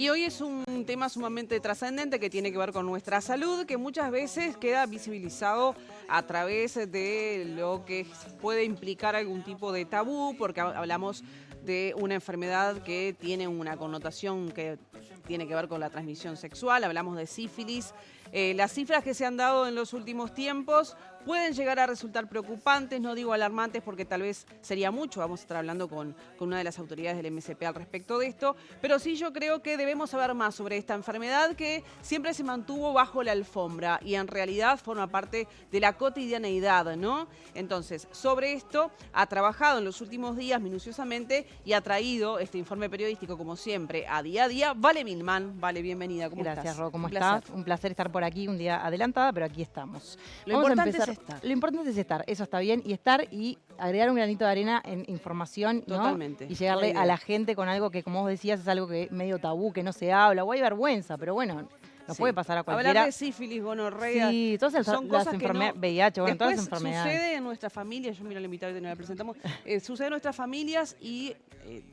Y hoy es un tema sumamente trascendente que tiene que ver con nuestra salud, que muchas veces queda visibilizado a través de lo que puede implicar algún tipo de tabú, porque hablamos de una enfermedad que tiene una connotación que tiene que ver con la transmisión sexual, hablamos de sífilis. Las cifras que se han dado en los últimos tiempos pueden llegar a resultar preocupantes, no digo alarmantes porque tal vez sería mucho, vamos a estar hablando con una de las autoridades del MSP al respecto de esto, pero sí yo creo que debemos saber más sobre esta enfermedad que siempre se mantuvo bajo la alfombra y en realidad forma parte de la cotidianeidad, ¿no? Entonces, sobre esto ha trabajado en los últimos días minuciosamente y ha traído este informe periodístico, como siempre, a día, Vale Milman. Vale, bienvenida, ¿cómo estás? Gracias, Ro, ¿cómo estás? Un placer estar por aquí, un día adelantada, pero aquí estamos. Lo importante es estar. Lo importante es estar, eso está bien, y estar y agregar un granito de arena en información, ¿no? Totalmente. Y llegarle a la gente con algo que, como vos decías, es algo que medio tabú, que no se habla, o hay vergüenza, pero bueno, nos puede pasar a cualquiera. Hablar de sífilis, gonorrea, sí, todas son cosas enfermedades, que no... VIH, bueno, todas las Después enfermedades. sucede en nuestra familia, yo miro a la invitada que no la presentamos, sucede en nuestras familias y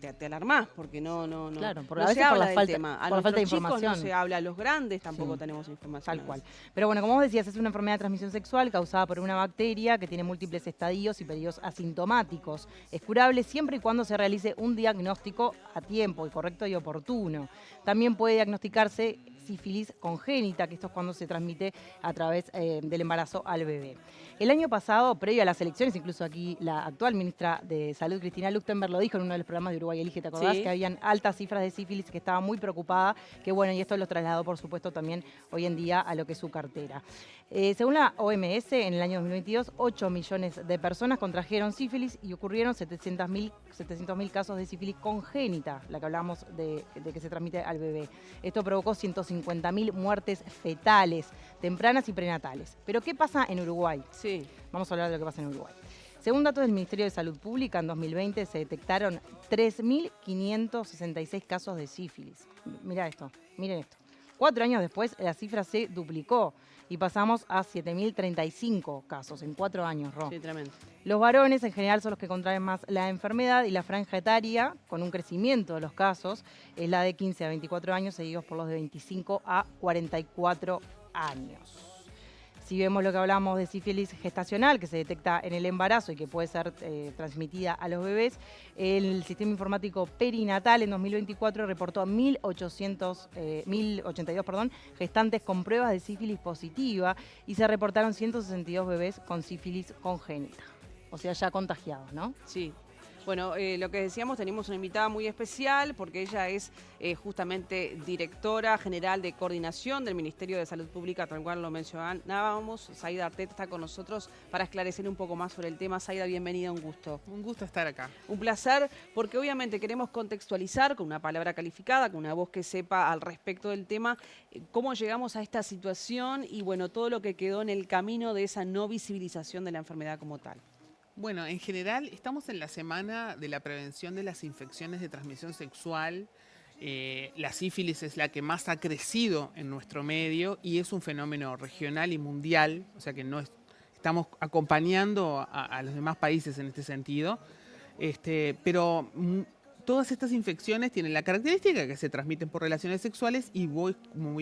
te alarmás porque no Claro, no se habla del tema. A por falta de nuestros chicos información. no se habla, a los grandes tampoco Sí, tenemos información. tal cual. Pero bueno, como vos decías, es una enfermedad de transmisión sexual causada por una bacteria que tiene múltiples estadios y periodos asintomáticos. Es curable siempre y cuando se realice un diagnóstico a tiempo, y correcto y oportuno. También puede diagnosticarse sífilis congénita, que esto es cuando se transmite a través del embarazo al bebé. El año pasado, previo a las elecciones, incluso aquí la actual ministra de Salud, Cristina Luktenberg, lo dijo en uno de los programas de Uruguay Elige, ¿te acordás? Sí. Que habían altas cifras de sífilis, que estaba muy preocupada, que bueno, y esto lo trasladó, por supuesto, también hoy en día a lo que es su cartera. Según la OMS, en el año 2022, 8 millones de personas contrajeron sífilis y ocurrieron 700.000 casos de sífilis congénita, la que hablamos de que se transmite al bebé. Esto provocó 150.000 muertes fetales, tempranas y prenatales. ¿Pero qué pasa en Uruguay? Sí. Vamos a hablar de lo que pasa en Uruguay. Según datos del Ministerio de Salud Pública, en 2020 se detectaron 3.566 casos de sífilis. Mirá esto, miren esto. 4 años después, la cifra se duplicó y pasamos a 7.035 casos en 4 años, Ro. Sí, tremendo. Los varones en general son los que contraen más la enfermedad y la franja etaria, con un crecimiento de los casos, es la de 15 a 24 años, seguidos por los de 25 a 44 años. Si vemos lo que hablamos de sífilis gestacional, que se detecta en el embarazo y que puede ser transmitida a los bebés, el sistema informático perinatal en 2024 reportó a 1.082 gestantes con pruebas de sífilis positiva y se reportaron 162 bebés con sífilis congénita. O sea, ya contagiados, ¿no? Sí. Bueno, lo que decíamos, tenemos una invitada muy especial porque ella es justamente directora general de coordinación del Ministerio de Salud Pública, tal cual lo mencionábamos. Zaida Artet está con nosotros para esclarecer un poco más sobre el tema. Zaida, bienvenida, un gusto. Un gusto estar acá. Un placer, porque obviamente queremos contextualizar con una palabra calificada, con una voz que sepa al respecto del tema, cómo llegamos a esta situación y bueno, todo lo que quedó en el camino de esa no visibilización de la enfermedad como tal. Bueno, en general estamos en la semana de la prevención de las infecciones de transmisión sexual. La sífilis es la que más ha crecido en nuestro medio y es un fenómeno regional y mundial, o sea que no estamos acompañando a los demás países en este sentido. Pero todas estas infecciones tienen la característica que se transmiten por relaciones sexuales y vos, como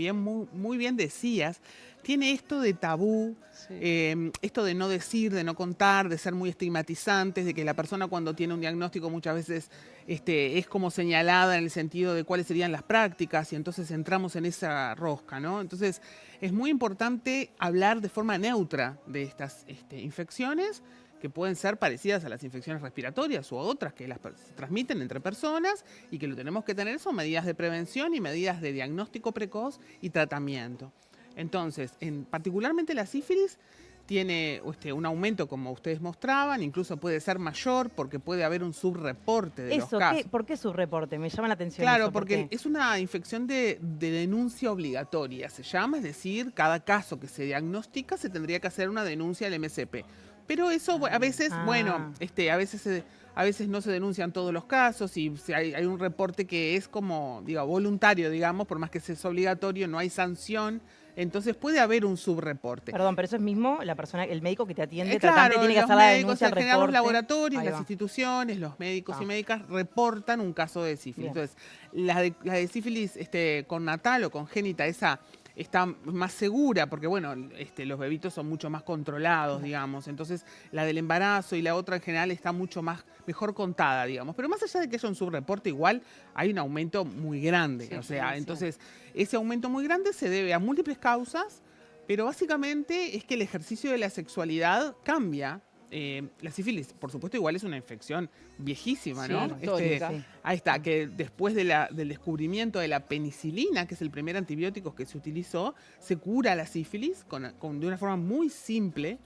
muy bien decías, tiene esto de tabú, esto de no decir, de no contar, de ser muy estigmatizantes, de que la persona cuando tiene un diagnóstico muchas veces es como señalada en el sentido de cuáles serían las prácticas y entonces entramos en esa rosca, ¿no? Entonces es muy importante hablar de forma neutra de estas infecciones, que pueden ser parecidas a las infecciones respiratorias u otras que las transmiten entre personas y que lo tenemos que tener son medidas de prevención y medidas de diagnóstico precoz y tratamiento. Entonces, particularmente la sífilis tiene un aumento como ustedes mostraban, incluso puede ser mayor porque puede haber un subreporte de los casos. ¿Por qué subreporte? Me llama la atención. Claro, eso, porque es una infección de denuncia obligatoria, se llama, es decir, cada caso que se diagnostica se tendría que hacer una denuncia al MSP. Pero eso a veces, bueno, a veces a veces no se denuncian todos los casos y si hay un reporte que es como, digo, voluntario, digamos, por más que sea obligatorio, no hay sanción. Entonces puede haber un subreporte. Perdón, pero eso es mismo la persona, el médico que te atiende, Claro, tratante, tiene que los hacer la médicos, denuncia, en el general los reporte. laboratorios, Ahí las va. instituciones, los médicos y Ah. médicas reportan un caso de sífilis. Bien. Entonces, la de sífilis con natal o congénita, esa está más segura porque, bueno, los bebitos son mucho más controlados, digamos. Entonces, la del embarazo y la otra en general está mucho mejor contada, digamos. Pero más allá de que haya un subreporte, igual hay un aumento muy grande. Sí, O sea, exponencial. entonces, ese aumento muy grande se debe a múltiples causas, pero básicamente es que el ejercicio de la sexualidad cambia. La sífilis, por supuesto, igual es una infección viejísima, Sí, ¿no? histórica. Sí. Ahí está, que después del descubrimiento de la penicilina, que es el primer antibiótico que se utilizó, se cura la sífilis de una forma muy simple.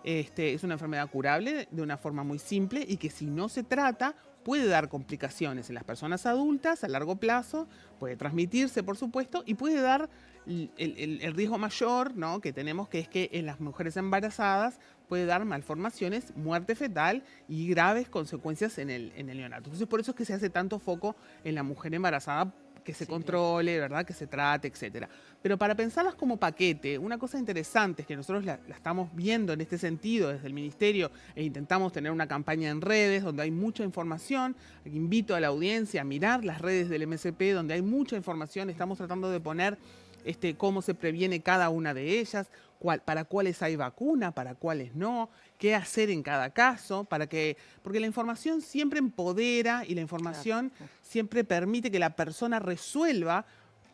Es una enfermedad curable de una forma muy simple y que si no se trata puede dar complicaciones en las personas adultas a largo plazo, puede transmitirse, por supuesto, y puede dar el riesgo mayor, ¿no?, que tenemos, que es que en las mujeres embarazadas puede dar malformaciones, muerte fetal y graves consecuencias en el neonato. Entonces, por eso es que se hace tanto foco en la mujer embarazada, que se controle, ¿verdad?, que se trate, etcétera. Pero para pensarlas como paquete, una cosa interesante es que nosotros la estamos viendo en este sentido desde el Ministerio e intentamos tener una campaña en redes donde hay mucha información. Invito a la audiencia a mirar las redes del MSP donde hay mucha información. Estamos tratando de poner cómo se previene cada una de ellas, para cuáles hay vacuna, para cuáles no, qué hacer en cada caso, porque la información siempre empodera y la información siempre permite que la persona resuelva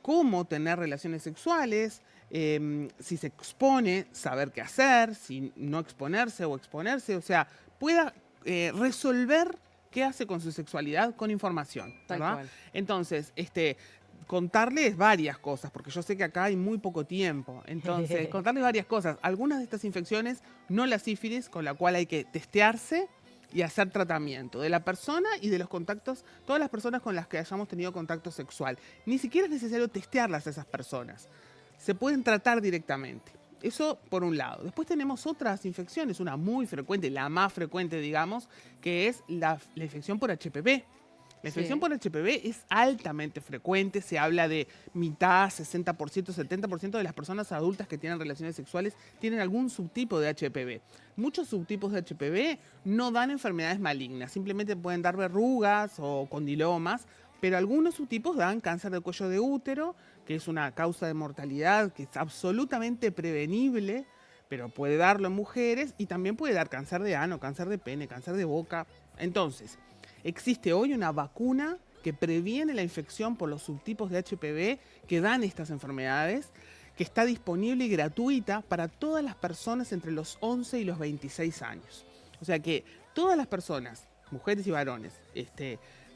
cómo tener relaciones sexuales, si se expone, saber qué hacer, si no exponerse o exponerse, o sea, pueda resolver qué hace con su sexualidad con información, Tal ¿verdad? cual. Entonces, contarles varias cosas, porque yo sé que acá hay muy poco tiempo. Entonces, contarles varias cosas. Algunas de estas infecciones, no la sífilis, con la cual hay que testearse y hacer tratamiento de la persona y de los contactos, todas las personas con las que hayamos tenido contacto sexual. Ni siquiera es necesario testearlas a esas personas. Se pueden tratar directamente. Eso por un lado. Después tenemos otras infecciones, una muy frecuente, la más frecuente, digamos, que es la infección por HPV. La infección por HPV es altamente frecuente, se habla de mitad, 60%, 70% de las personas adultas que tienen relaciones sexuales tienen algún subtipo de HPV. Muchos subtipos de HPV no dan enfermedades malignas, simplemente pueden dar verrugas o condilomas, pero algunos subtipos dan cáncer de cuello de útero, que es una causa de mortalidad que es absolutamente prevenible, pero puede darlo en mujeres, y también puede dar cáncer de ano, cáncer de pene, cáncer de boca. Entonces, existe hoy una vacuna que previene la infección por los subtipos de HPV que dan estas enfermedades, que está disponible y gratuita para todas las personas entre los 11 y los 26 años. O sea que todas las personas, mujeres y varones,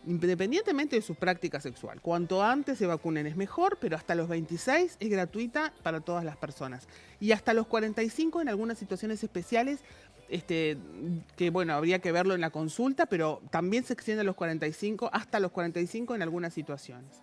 independientemente de su práctica sexual, cuanto antes se vacunen es mejor, pero hasta los 26 es gratuita para todas las personas. Y hasta los 45 en algunas situaciones especiales, que bueno, habría que verlo en la consulta, pero también se extiende a los 45, hasta los 45 en algunas situaciones.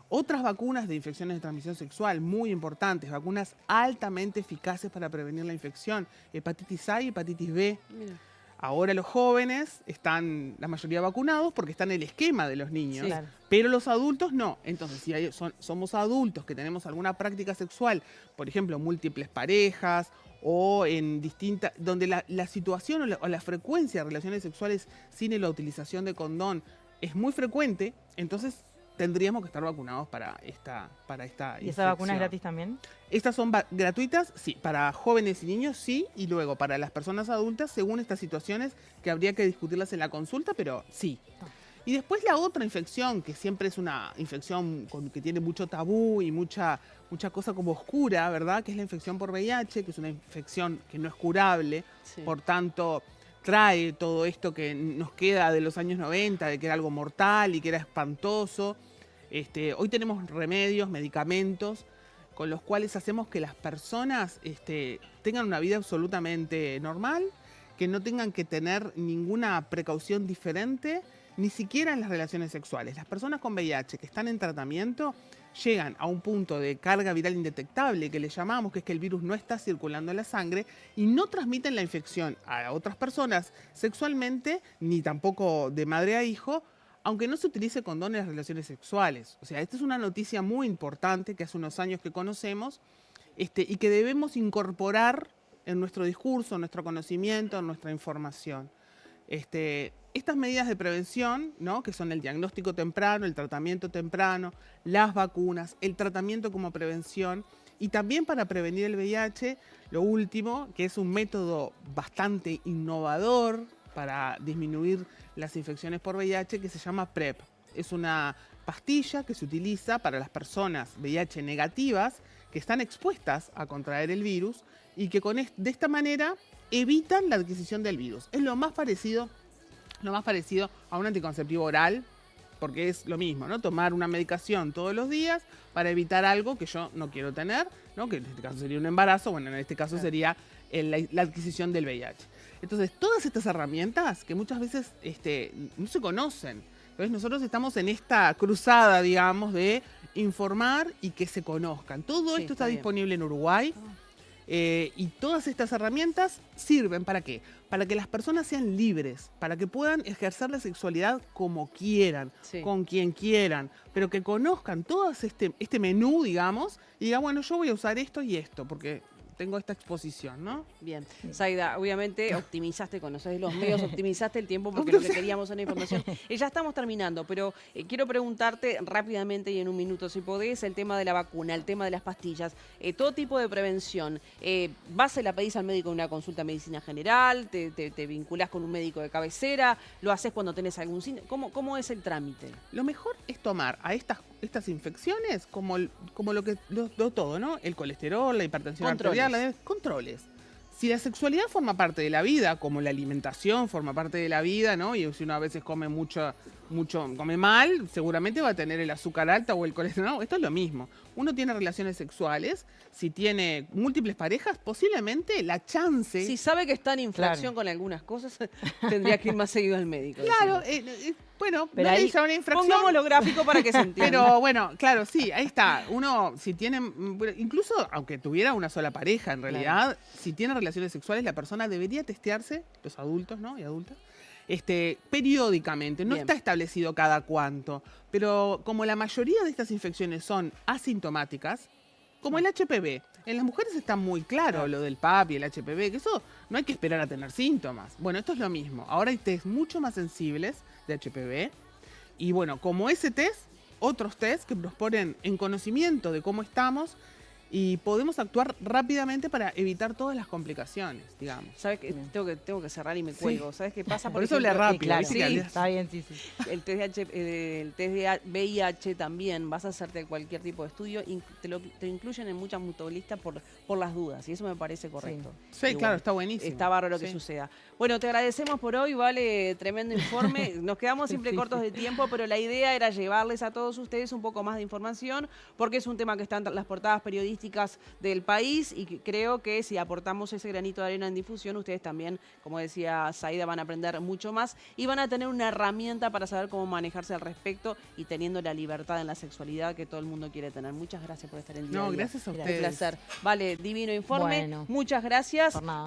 Otras vacunas de infecciones de transmisión sexual muy importantes, vacunas altamente eficaces para prevenir la infección, hepatitis A y hepatitis B. Mira. Ahora los jóvenes están, la mayoría vacunados porque están en el esquema de los niños, Sí, claro. pero los adultos no. Entonces, si somos adultos que tenemos alguna práctica sexual, por ejemplo, múltiples parejas o en distintas, donde la situación o la frecuencia de relaciones sexuales sin la utilización de condón es muy frecuente, entonces tendríamos que estar vacunados para esta ¿Y esa vacuna es infección. gratis también? Estas son gratuitas, sí, para jóvenes y niños, sí, y luego para las personas adultas, según estas situaciones que habría que discutirlas en la consulta, pero sí. Y después la otra infección, que siempre es una infección que tiene mucho tabú y mucha cosa como oscura, ¿verdad? Que es la infección por VIH, que es una infección que no es curable, Sí. por tanto trae todo esto que nos queda de los años 90, de que era algo mortal y que era espantoso. Hoy tenemos remedios, medicamentos, con los cuales hacemos que las personas tengan una vida absolutamente normal, que no tengan que tener ninguna precaución diferente, ni siquiera en las relaciones sexuales. Las personas con VIH que están en tratamiento llegan a un punto de carga viral indetectable, que le llamamos, que es que el virus no está circulando en la sangre y no transmiten la infección a otras personas sexualmente, ni tampoco de madre a hijo, aunque no se utilice condón en las relaciones sexuales. O sea, esta es una noticia muy importante que hace unos años que conocemos, y que debemos incorporar en nuestro discurso, en nuestro conocimiento, en nuestra información. Estas medidas de prevención, ¿no?, que son el diagnóstico temprano, el tratamiento temprano, las vacunas, el tratamiento como prevención y también para prevenir el VIH, lo último, que es un método bastante innovador para disminuir las infecciones por VIH, que se llama PrEP. Es una pastilla que se utiliza para las personas VIH negativas que están expuestas a contraer el virus y que de esta manera evitan la adquisición del virus. Es lo más parecido a un anticonceptivo oral, porque es lo mismo, ¿no? Tomar una medicación todos los días para evitar algo que yo no quiero tener, ¿no? Que en este caso sería un embarazo, bueno, en este caso sería la adquisición del VIH. Entonces, todas estas herramientas que muchas veces no se conocen. Entonces, nosotros estamos en esta cruzada, digamos, de informar y que se conozcan. Todo esto está disponible en Uruguay. Y todas estas herramientas sirven ¿para qué? Para que las personas sean libres, para que puedan ejercer la sexualidad como quieran, con quien quieran, pero que conozcan todo este menú, digamos, y digan, bueno, yo voy a usar esto y esto, porque tengo esta exposición, ¿no? Bien. Zaida, obviamente optimizaste, conocés los medios, optimizaste el tiempo porque lo que queríamos era información. Ya estamos terminando, pero quiero preguntarte rápidamente y en un minuto, si podés, el tema de la vacuna, el tema de las pastillas, todo tipo de prevención. ¿Vas y la pedís al médico en una consulta de medicina general? ¿Te vinculás con un médico de cabecera? ¿Lo haces cuando tenés algún síntoma? ¿Cómo es el trámite? Lo mejor es tomar a estas infecciones como todo, ¿no? El colesterol, la hipertensión arterial, controles. Si la sexualidad forma parte de la vida, como la alimentación forma parte de la vida, ¿no? Y si uno a veces come come mal, seguramente va a tener el azúcar alta o el colesterol. No, esto es lo mismo. Uno tiene relaciones sexuales, si tiene múltiples parejas, posiblemente la chance... Si sabe que está en infracción con algunas cosas, tendría que ir más seguido al médico. Claro, bueno, pero no ahí le llama una infracción. Pongámoslo gráfico para que se entienda. Pero bueno, claro, sí, ahí está. Uno, si tiene, incluso aunque tuviera una sola pareja, en realidad, si tiene relaciones sexuales, la persona debería testearse, los adultos, ¿no? Y adultas, periódicamente. No está establecido cada cuánto, pero como la mayoría de estas infecciones son asintomáticas, como el HPV. En las mujeres está muy claro lo del PAP y el HPV, que eso no hay que esperar a tener síntomas. Bueno, esto es lo mismo. Ahora hay test mucho más sensibles de HPV. Y bueno, como ese test, otros test que nos ponen en conocimiento de cómo estamos y podemos actuar rápidamente para evitar todas las complicaciones, digamos. ¿Sabes qué? Tengo que cerrar y me cuelgo. ¿Sabes qué pasa? Por eso hablé rápido. Claro, sí, está bien, sí. El test de VIH también, vas a hacerte cualquier tipo de estudio y te incluyen en muchas mutualistas por las dudas y eso me parece correcto. Sí, claro, está buenísimo. Está bárbaro que suceda. Bueno, te agradecemos por hoy, Vale, tremendo informe. Nos quedamos siempre cortos de tiempo, pero la idea era llevarles a todos ustedes un poco más de información porque es un tema que está en las portadas periodísticas del país y creo que si aportamos ese granito de arena en difusión, ustedes también, como decía Zaida, van a aprender mucho más y van a tener una herramienta para saber cómo manejarse al respecto y teniendo la libertad en la sexualidad que todo el mundo quiere tener. Muchas gracias por estar en el día. No, gracias a ustedes. Un placer. Vale, divino informe. Bueno. Muchas gracias. Por nada.